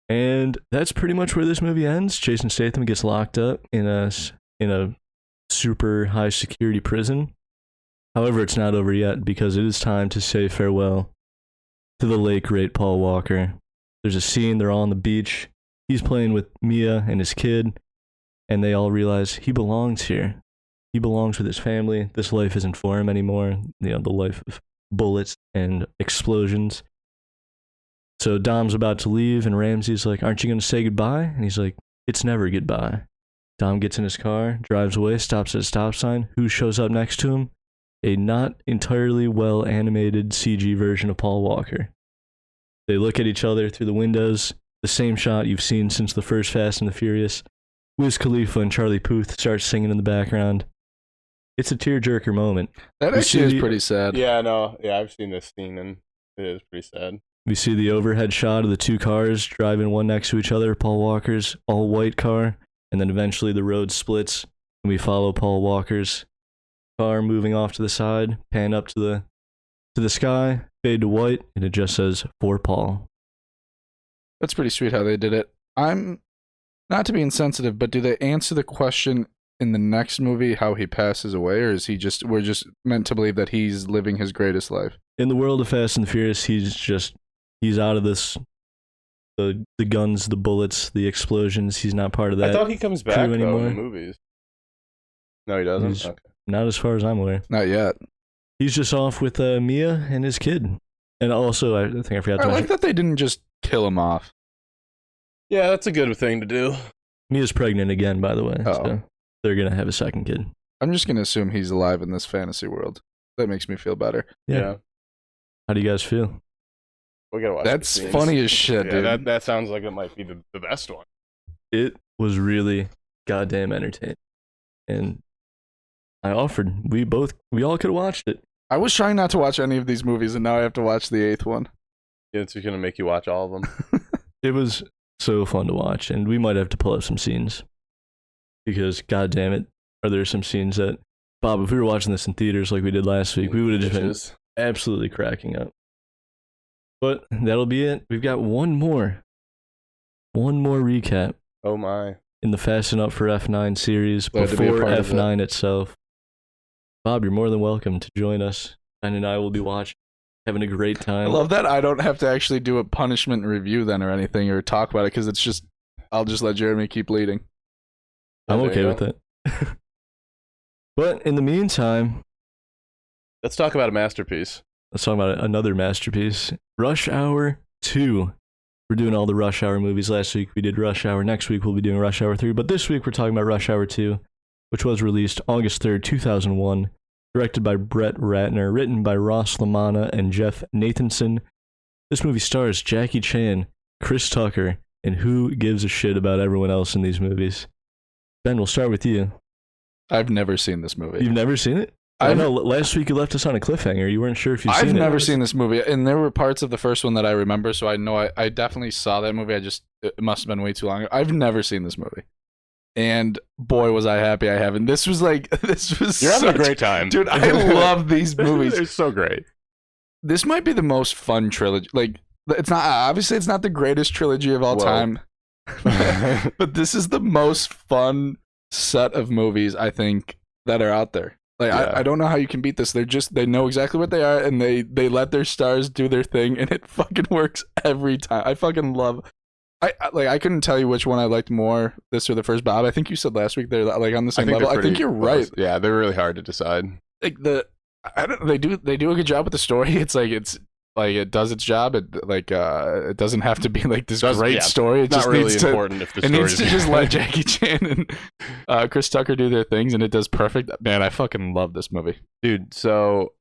And that's pretty much where this movie ends. Jason Statham gets locked up in a super high security prison. However, it's not over yet because it is time to say farewell to the late great Paul Walker. There's a scene, they're all on the beach. He's playing with Mia and his kid, and they all realize he belongs here. He belongs with his family. This life isn't for him anymore. You know, the life of bullets and explosions. So Dom's about to leave, and Ramsey's like, aren't you going to say goodbye? And he's like, it's never goodbye. Dom gets in his car, drives away, stops at a stop sign. Who shows up next to him? A not entirely well-animated CG version of Paul Walker. They look at each other through the windows, the same shot you've seen since the first Fast and the Furious. Wiz Khalifa and Charlie Puth start singing in the background. It's a tearjerker moment. That actually is pretty sad. Yeah, no. Yeah, I've seen this scene and it is pretty sad. We see the overhead shot of the two cars driving one next to each other, Paul Walker's all-white car, and then eventually the road splits, and we follow Paul Walker's car moving off to the side, pan up to the sky, fade to white, and it just says, "For Paul." That's pretty sweet how they did it. I'm not to be insensitive, but do they answer the question in the next movie how he passes away, or is we're just meant to believe that he's living his greatest life? In the world of Fast and the Furious, he's out of this. The guns, the bullets, the explosions. He's not part of that. I thought he comes back though anymore. in the movies. No, he doesn't. Okay. Not as far as I'm aware. Not yet. He's just off with Mia and his kid. And also, I think I forgot to I mention, like that they didn't just kill him off. Yeah, that's a good thing to do. Mia's pregnant again, by the way. Oh. So they're going to have a second kid. I'm just going to assume he's alive in this fantasy world. That makes me feel better. Yeah. How do you guys feel? We gotta watch. That's the scenes. funny as shit, Yeah, dude. that sounds like it might be the best one. It was really goddamn entertaining. And I offered. We all could have watched it. I was trying not to watch any of these movies, and now I have to watch the 8th one. Yeah, it's gonna make you watch all of them. It was so fun to watch, and we might have to pull up some scenes. Because, goddamn it, are there some scenes that, Bob, if we were watching this in theaters like we did last week, we would have just been absolutely cracking up. But that'll be it. We've got one more recap Oh my. in the Fasten Up for F9 series Glad to be a before part of F9 itself. Bob, you're more than welcome to join us. Ben and I will be watching, having a great time. I love that I don't have to actually do a punishment review then or anything or talk about it because it's just, I'll just let Jeremy keep leading. I'm There okay you with go. it. But in the meantime, Let's talk about a masterpiece. let's talk about another masterpiece. Rush Hour 2. We're doing all the Rush Hour movies. Last week we did Rush Hour. Next week we'll be doing Rush Hour 3. But this week we're talking about Rush Hour 2, which was released August 3rd, 2001. Directed by Brett Ratner. Written by Ross LaManna and Jeff Nathanson. This movie stars Jackie Chan, Chris Tucker, and who gives a shit about everyone else in these movies? Ben, we'll start with you. I've never seen this movie. You've never seen it? I know last week you left us on a cliffhanger. You weren't sure if you've seen it. I've never seen this movie, and there were parts of the first one that I remember, so I know I definitely saw that movie. It must have been way too long ago. I've never seen this movie. And boy, was I happy I haven't. This was You're having a great time. Dude, I love these movies. They're so great. This might be the most fun trilogy. Like, it's not, obviously it's not the greatest trilogy of all Whoa. time, but this is the most fun set of movies I think that are out there. Like, Yeah. I don't know how you can beat this. They know exactly what they are, and they let their stars do their thing, and it fucking works every time. I fucking love. I couldn't tell you which one I liked more, this or the first. Bob, I think you said last week they're like on the same level. I think you're right. Yeah, they're really hard to decide. Like they do a good job with the story. It's like it does its job. It doesn't have to be like this great story. It It's just not really needs important if the it story needs to just let Jackie Chan and Chris Tucker do their things, and it does perfect. Man, I fucking love this movie. Dude, so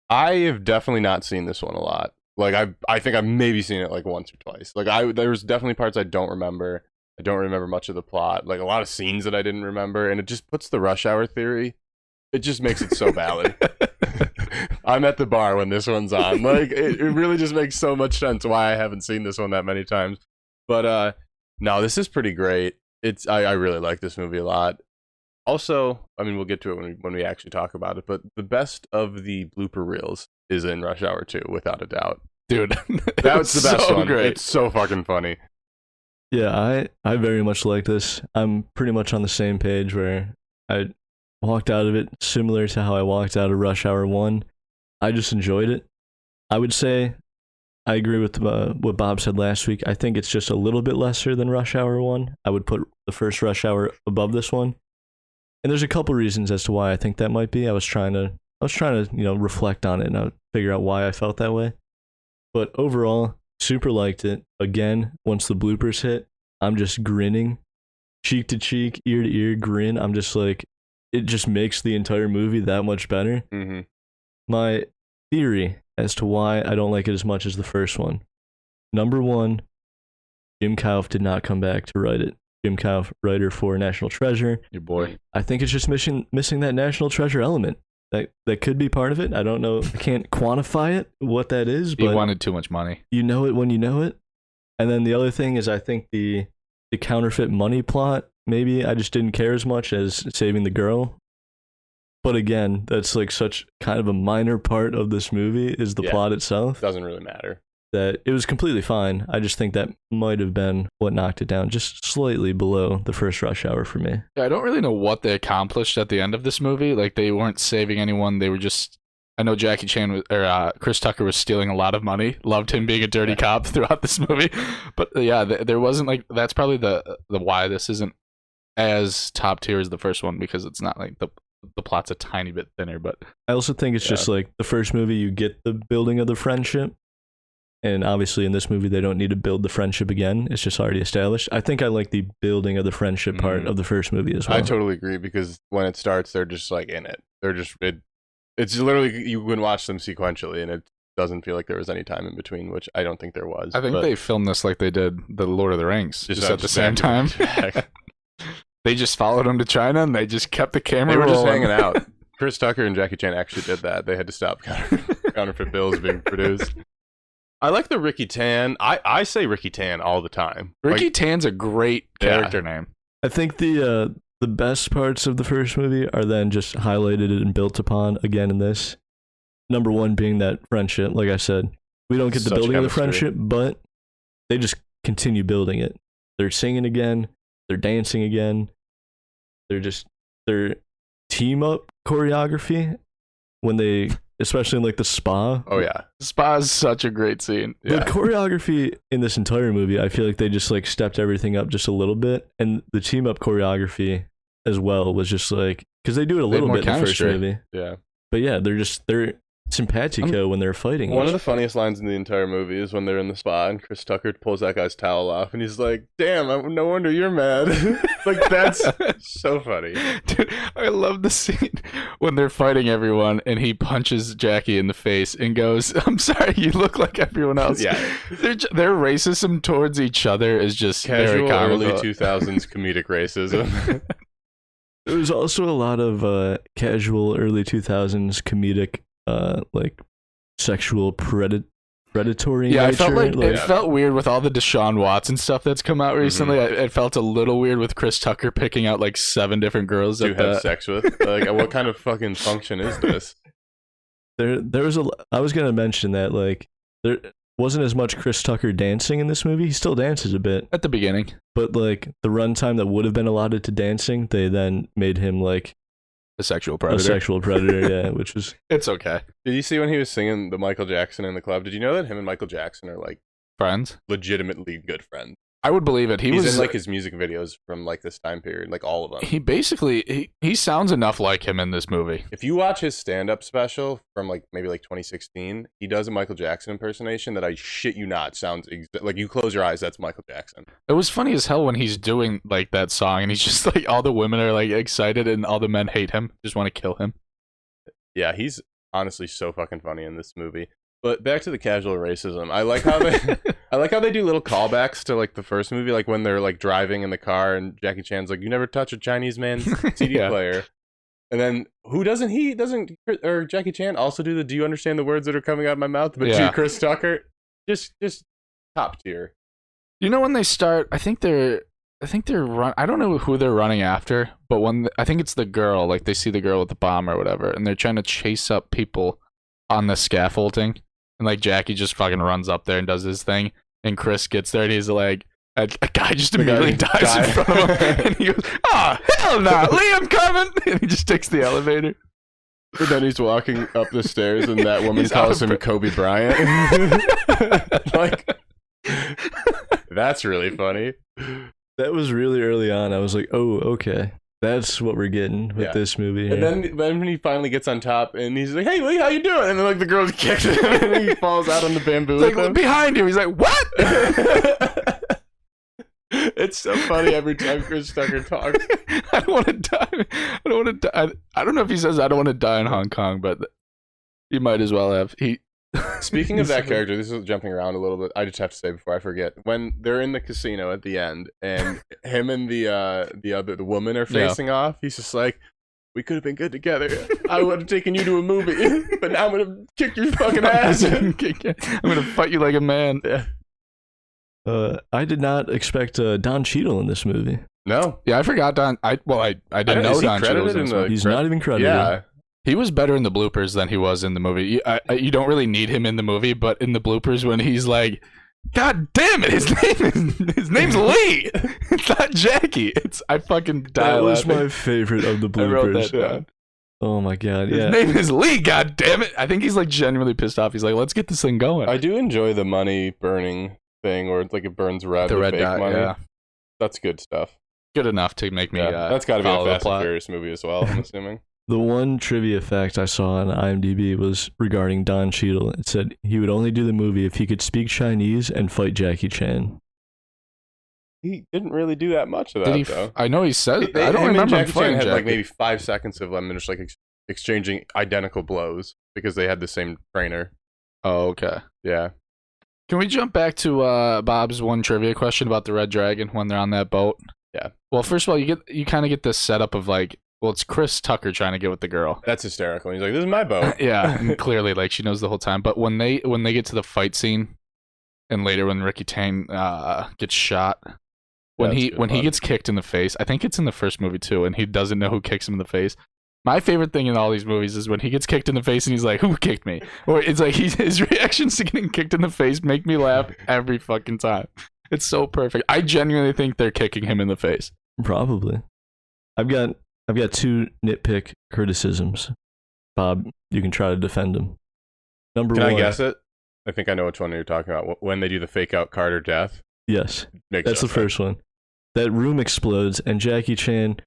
I have definitely not seen this one a lot. Like I think I've maybe seen it like once or twice. Like there was definitely parts I don't remember. I don't remember much of the plot. Like a lot of scenes that I didn't remember, and it just puts the Rush Hour theory. It just makes it so valid. I'm at the bar when this one's on. Like it really just makes so much sense why I haven't seen this one that many times. But no, this is pretty great. I really like this movie a lot. Also, I mean, we'll get to it when we actually talk about it, but the best of the blooper reels is in Rush Hour 2, without a doubt. Dude, That was the best one. Great. It's so fucking funny. Yeah, I very much like this. I'm pretty much on the same page where I walked out of it similar to how I walked out of Rush Hour 1. I just enjoyed it. I would say I agree with what Bob said last week. I think it's just a little bit lesser than Rush Hour 1. I would put the first Rush Hour above this one. And there's a couple reasons as to why I think that might be. I was trying to reflect on it and figure out why I felt that way. But overall, super liked it. Again, once the bloopers hit, I'm just grinning, cheek to cheek, ear to ear grin. I'm just like, it just makes the entire movie that much better. Mm-hmm. My theory as to why I don't like it as much as the first one. Number one, Jim Kauf did not come back to write it. Jim Kauf, writer for National Treasure. Your boy. I think it's just missing that National Treasure element. That could be part of it. I don't know. I can't quantify it, what that is, He but wanted too much money. you know it when you know it. And then the other thing is I think the counterfeit money plot, maybe I just didn't care as much as saving the girl. But again, that's like such kind of a minor part of this movie is the plot itself. Doesn't really matter. That it was completely fine. I just think that might have been what knocked it down just slightly below the first Rush Hour for me. Yeah, I don't really know what they accomplished at the end of this movie. Like, they weren't saving anyone. They were just... I know Jackie Chan or Chris Tucker was stealing a lot of money. Loved him being a dirty cop throughout this movie. But yeah, there wasn't like... That's probably the why this isn't as top tier as the first one, because it's not like the plot's a tiny bit thinner. But I also think it's just like the first movie, you get the building of the friendship. And obviously in this movie, they don't need to build the friendship again. It's just already established. I think I like the building of the friendship part of the first movie as well. I totally agree, because when it starts, they're just like in it. They're just... It's literally, you can watch them sequentially, and it doesn't feel like there was any time in between, which I don't think there was. I think they filmed this like they did the Lord of the Rings, just at the same time. They just followed him to China, and they just kept the camera They were just rolling. hanging out. Chris Tucker and Jackie Chan actually did that. They had to stop counterfeit bills being produced. I like the Ricky Tan. I say Ricky Tan all the time. Ricky Tan's a great character name. I think the best parts of the first movie are then just highlighted and built upon again in this. Number one being that friendship. Like I said, we don't get the Such building of the chemistry. friendship, but they just continue building it. They're singing again. They're dancing again. Their team up choreography when they... Especially in like the spa. Oh yeah, Spa is such a great scene. The choreography in this entire movie, I feel like they just like stepped everything up just a little bit, and the team up choreography as well was just like, because they do it a little bit in the first movie. Yeah. But yeah, they're simpatico when they're fighting. One of the funniest lines in the entire movie is when they're in the spa and Chris Tucker pulls that guy's towel off, and he's like, "Damn, no wonder you're mad." Like, that's so funny. Dude, I love the scene when they're fighting everyone, and he punches Jackie in the face and goes, "I'm sorry, you look like everyone else." Yeah. Their racism towards each other is just very Casual comical. early 2000s comedic racism. There was also a lot of casual early 2000s comedic like sexual predatory Yeah, I nature. felt like it felt weird with all the Deshaun Watson stuff that's come out recently. It felt a little weird with Chris Tucker picking out like 7 different girls to have sex with. Like, what kind of fucking function is this? There was I was gonna mention that like there wasn't as much Chris Tucker dancing in this movie. He still dances a bit, at the beginning. but like the runtime that would have been allotted to dancing, they then made him like A sexual a predator. sexual predator. Yeah, which was It's okay. Did you see when he was singing the Michael Jackson in the club? Did you know that him and Michael Jackson are like Friends. legitimately good friends? I would believe it. He He's was in like his music videos from like this time period, like all of them. He basically he sounds enough like him in this movie. If you watch his stand-up special from like maybe like 2016, he does a Michael Jackson impersonation that I shit you not sounds like, you close your eyes, that's Michael Jackson. It was funny as hell when he's doing like that song and he's just like all the women are like excited and all the men hate him, just want to kill him. Yeah, he's honestly so fucking funny in this movie. But back to the casual racism. I like how they do little callbacks to like the first movie, like when they're like driving in the car and Jackie Chan's like, "You never touch a Chinese man's CD Yeah. player." And then doesn't Jackie Chan also do the "Do you understand the words that are coming out of my mouth?" But Yeah. to Chris Tucker, just top tier. You know when they start, I think they're I don't know who they're running after, but I think it's the girl, like they see the girl with the bomb or whatever, and they're trying to chase up people on the scaffolding. And like Jackie just fucking runs up there and does his thing, and Chris gets there and he's like, a guy just immediately dies in front of him, and he goes, "Oh hell no, Liam coming!" And he just takes the elevator. But then he's walking up the stairs, and that woman He's calls out him of Kobe Bryant. Like, that's really funny. that was really early on. I was like, oh, okay, that's what we're getting with Yeah. this movie. And then when he finally gets on top, and he's like, "Hey, Lee, how you doing?" And then like the girl kicks him, and he falls out on the bamboo. It's with like him. behind him, he's like, "What?" It's so funny every time Chris Tucker talks. I don't want to die. I don't want to die. I don't know if he says I don't want to die in Hong Kong, but he might as well have. Speaking of that character, this is jumping around a little bit. I just have to say before I forget, when they're in the casino at the end, and him and the woman are facing off, he's just like, we could have been good together. I would have taken you to a movie, but now I'm gonna kick your fucking ass. I'm gonna fight you like a man. I did not expect Don Cheadle in this movie. No. Yeah, I forgot Don. I didn't know Don Cheadle was in this movie. He's not even credited. Yeah. He was better in the bloopers than he was in the movie. You don't really need him in the movie, but in the bloopers when he's like, God damn it, his name's Lee. It's not Jackie. I fucking died. That was laughing. my favorite of the I wrote bloopers. that down. Oh my god, His yeah. name is Lee, god damn it. I think he's like genuinely pissed off. He's like, let's get this thing going. I do enjoy the money burning thing, where it's like it burns red. The with red fake dot, money. yeah. That's good stuff. Good enough to make me That's got to be a follow the Fast and plot. Furious movie as well, I'm assuming. The one trivia fact I saw on IMDb was regarding Don Cheadle. It said he would only do the movie if he could speak Chinese and fight Jackie Chan. He didn't really do that much of that, Did he? though. I know he said. They- I don't him and remember him Jackie Chan fighting had Jackie. like maybe 5 seconds of them just like exchanging identical blows because they had the same trainer. Oh, okay. Yeah. Can we jump back to Bob's one trivia question about the Red Dragon when they're on that boat? Yeah. Well, first of all, you kind of get this setup of like, well, it's Chris Tucker trying to get with the girl. That's hysterical. He's like, "This is my boat." Yeah, and clearly, like she knows the whole time. But when they get to the fight scene, and later when Ricky Tang gets shot, when That's he good when he fun. gets kicked in the face, I think it's in the first movie too, and he doesn't know who kicks him in the face. My favorite thing in all these movies is when he gets kicked in the face and he's like, "Who kicked me?" Or it's like his reactions to getting kicked in the face make me laugh every fucking time. It's so perfect. I genuinely think they're kicking him in the face. Probably. I've got 2 nitpick criticisms. Bob, you can try to defend them. Number Can one. I guess it? I think I know which one you're talking about. When they do the fake out Carter death. Yes, Makes that's no the first one. That room explodes and Jackie Chan,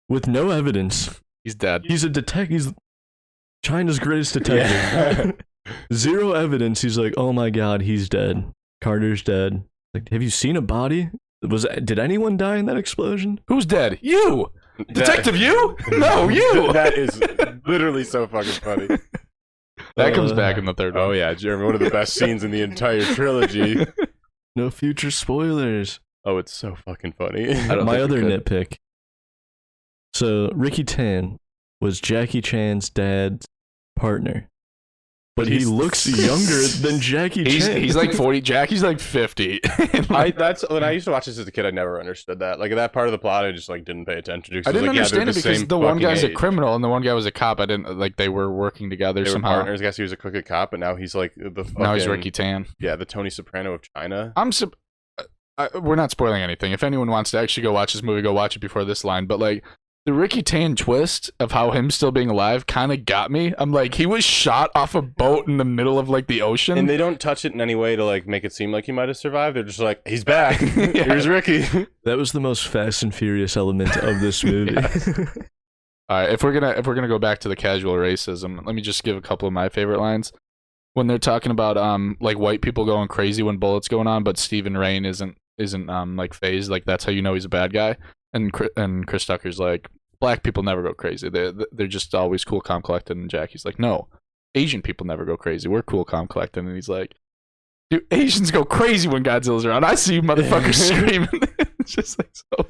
with no evidence, He's dead. he's a detective. He's China's greatest detective. Yeah. 0 evidence. He's like, oh my god, he's dead. Carter's dead. Like, have you seen a body? Did anyone die in that explosion? Who's dead? You, Detective. You? No, you. That is literally so fucking funny. That comes back in the third one. Oh yeah, Jeremy, one of the best scenes in the entire trilogy. No future spoilers. Oh, it's so fucking funny. My other nitpick. So Ricky Tan was Jackie Chan's dad's partner, but he He's- looks younger than Jackie Chan. He's like 40. Jackie's like 50. That's when I used to watch this as a kid. I never understood that. Like that part of the plot, I just like didn't pay attention to. 'cause I didn't was like, yeah, they're understand it because same the one fucking guy's a age. criminal and the one guy was a cop. I didn't like they were working together They were somehow. partners. I guess he was a crooked cop, but now he's like the fucking, Now he's Ricky Tan. Yeah, the Tony Soprano of China. We're not spoiling anything. If anyone wants to actually go watch this movie, go watch it before this line. But like the Ricky Tan twist of how him still being alive kind of got me. I'm like, he was shot off a boat in the middle of like the ocean. And they don't touch it in any way to like make it seem like he might have survived. They're just like, he's back. Here's Ricky. That was the most Fast and Furious element of this movie. All right, if we're gonna go back to the casual racism, let me just give a couple of my favorite lines. When they're talking about like white people going crazy when bullets going on, but Stephen Rain isn't like phased, like that's how you know he's a bad guy. And Chris Tucker's like, black people never go crazy. They're just always cool, calm, collected. And Jackie's like, no, Asian people never go crazy. We're cool, calm, collected. And he's like, dude, Asians go crazy when Godzilla's around. I see you motherfuckers screaming. It's just like so.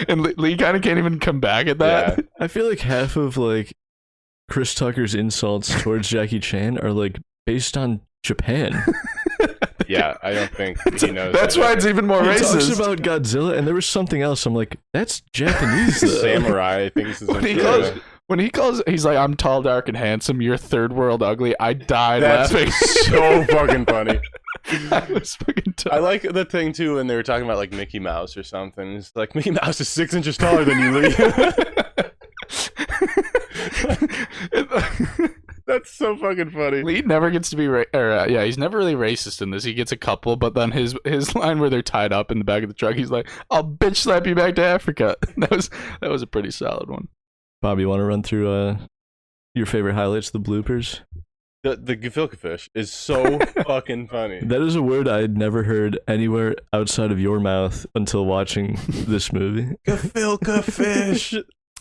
And Lee kind of can't even come back at that. Yeah. I feel like half of like Chris Tucker's insults towards Jackie Chan are like based on Japan. Yeah, I don't think he knows. That's why it's even more He racist. talks about Godzilla, and there was something else. I'm like, that's Japanese. Though. Samurai. I think this is when he calls, he's like, I'm tall, dark, and handsome. You're third world ugly. I died That's laughing. so fucking funny. I was fucking I like the thing too when they were talking about like Mickey Mouse or something. It's like Mickey Mouse is 6 inches taller than you, Lee. That's so fucking funny. Lee never gets to be he's never really racist in this. He gets a couple, but then his line where they're tied up in the back of the truck, he's like, "I'll bitch slap you back to Africa." That was a pretty solid one. Bob, you want to run through your favorite highlights, the bloopers? The gefilte fish is so fucking funny. That is a word I had never heard anywhere outside of your mouth until watching this movie. Gefilte fish.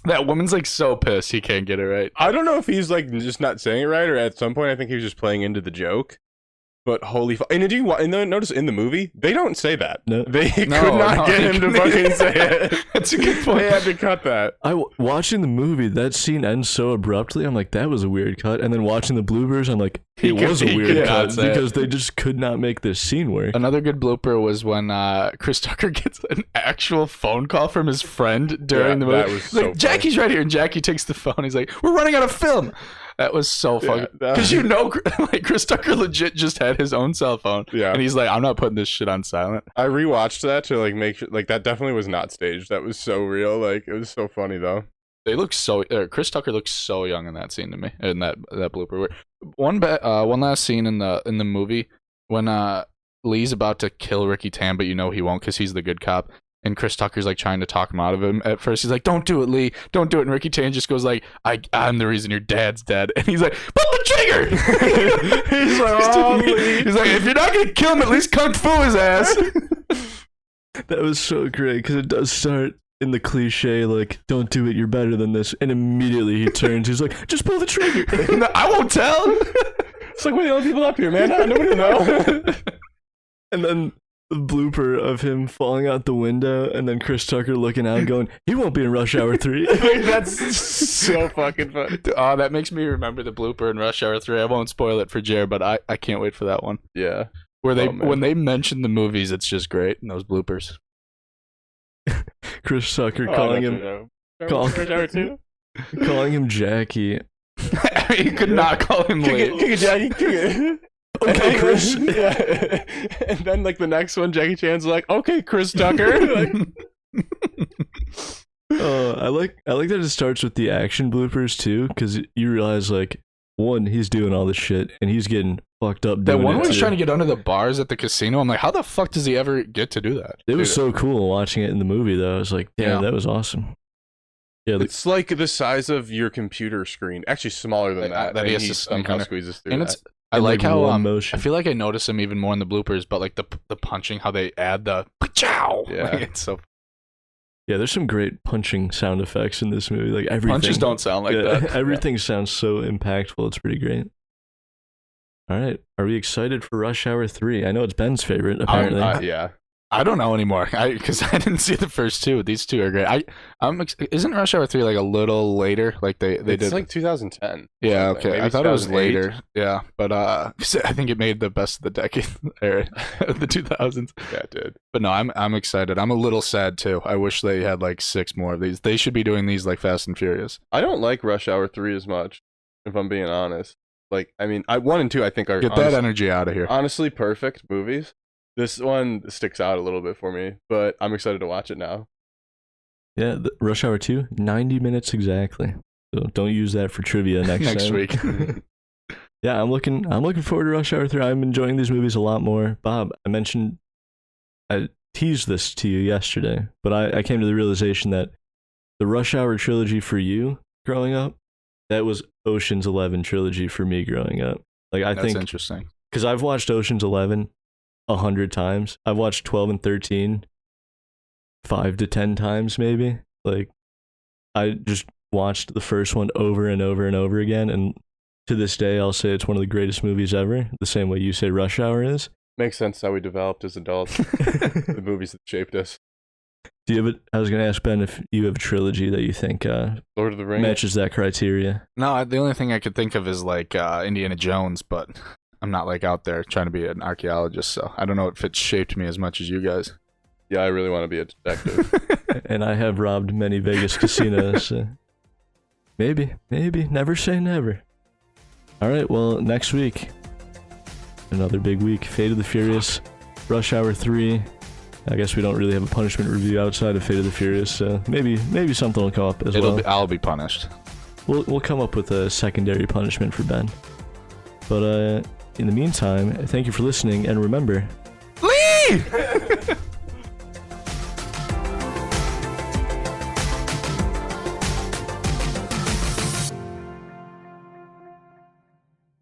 That woman's like so pissed he can't get it right. I don't know if he's like just not saying it right, or at some point I think he was just playing into the joke. But holy and did you and then notice in the movie they don't say that. No. They could not get him to fucking say it. That's a good point. They had to cut that. Watching the movie, that scene ends so abruptly. I'm like, that was a weird cut. And then watching the bloopers, I'm like, it was a weird cut because they just could not make this scene work. Another good blooper was when Chris Tucker gets an actual phone call from his friend during the movie. That was so like, Jackie's right here, and Jackie takes the phone. He's like, "We're running out of film." That was so funny because like Chris Tucker legit just had his own cell phone, and he's like, "I'm not putting this shit on silent." I rewatched that to like make sure, like that definitely was not staged. That was so real. Like it was so funny though. They look so. Chris Tucker looks so young in that scene to me, in that blooper. One last scene in the movie when Lee's about to kill Ricky Tam, but you know he won't because he's the good cop. And Chris Tucker's like trying to talk him out of him at first. He's like, "Don't do it, Lee. Don't do it." And Ricky Tan just goes like, I'm the reason your dad's dead. And he's like, "Pull the trigger!" He's like, "Oh, Lee." He's like, "If you're not going to kill him, at least kung fu his ass." That was so great because it does start in the cliche, like, "Don't do it, you're better than this." And immediately he turns. He's like, "Just pull the trigger." No, I won't tell. It's like, we're the only people up here, man. Nobody will know. And then the blooper of him falling out the window and then Chris Tucker looking out and going, "He won't be in Rush Hour 3. That's so fucking funny. Oh, that makes me remember the blooper in Rush Hour 3. I won't spoil it for Jared, but I can't wait for that one. Yeah. Where when they mention the movies, it's just great in those bloopers. Chris Tucker calling him Jackie. He could not call him Lee. Kick it, Jackie. Kick it. Okay, Chris. Yeah. And then like the next one, Jackie Chan's like, "Okay, Chris Tucker." Like, I like that it starts with the action bloopers too, because you realize like, one, he's doing all this shit and he's getting fucked up. That one where he's trying to get under the bars at the casino. I'm like, how the fuck does he ever get to do that? It was so cool watching it in the movie though. I was like, damn, that was awesome. Yeah, it's like the size of your computer screen. Actually, smaller than that. That he he somehow squeezes through. And it's I like how I feel like I notice him even more in the bloopers, but like the punching, how they add the chow. Yeah, like, it's so. Yeah, there's some great punching sound effects in this movie. Like everything. Punches don't sound like that. Everything sounds so impactful. It's pretty great. All right, are we excited for Rush Hour 3? I know it's Ben's favorite. Apparently, yeah. I don't know anymore because I didn't see the first two. These two are great. Isn't Rush Hour 3 like a little later? Like they did. It's like 2010. Yeah, okay. Maybe I thought it was later. Yeah, but I think it made the best of the decade era, the 2000s. Yeah, it did. But no, I'm excited. I'm a little sad too. I wish they had like 6 more of these. They should be doing these like Fast and Furious. I don't like Rush Hour 3 as much, if I'm being honest. Like, I mean, 1 and 2 I think are get that energy out of here. Honestly, perfect movies. This one sticks out a little bit for me, but I'm excited to watch it now. Yeah, Rush Hour 2, 90 minutes exactly. So don't use that for trivia next week. Yeah, I'm looking forward to Rush Hour 3. I'm enjoying these movies a lot more. Bob, I teased this to you yesterday, but I came to the realization that the Rush Hour trilogy for you growing up, that was Ocean's 11 trilogy for me growing up. Like I think that's interesting. Because I've watched Ocean's 11 100 times. I've watched 12 and 13 5 to 10 times maybe. Like I just watched the first one over and over and over again, and to this day I'll say it's one of the greatest movies ever, the same way you say Rush Hour is. Makes sense how we developed as adults. The movies that shaped us. Do you have I was going to ask Ben if you have a trilogy that you think Lord of the Rings matches that criteria. No, the only thing I could think of is like Indiana Jones, but I'm not like out there trying to be an archaeologist, so I don't know if it shaped me as much as you guys. Yeah, I really want to be a detective. And I have robbed many Vegas casinos. So maybe, never say never. All right, well, next week, another big week. Fate of the Furious, Rush Hour 3. I guess we don't really have a punishment review outside of Fate of the Furious, so maybe something will come up as well. I'll be punished. We'll come up with a secondary punishment for Ben. But in the meantime, thank you for listening, and remember... Lee!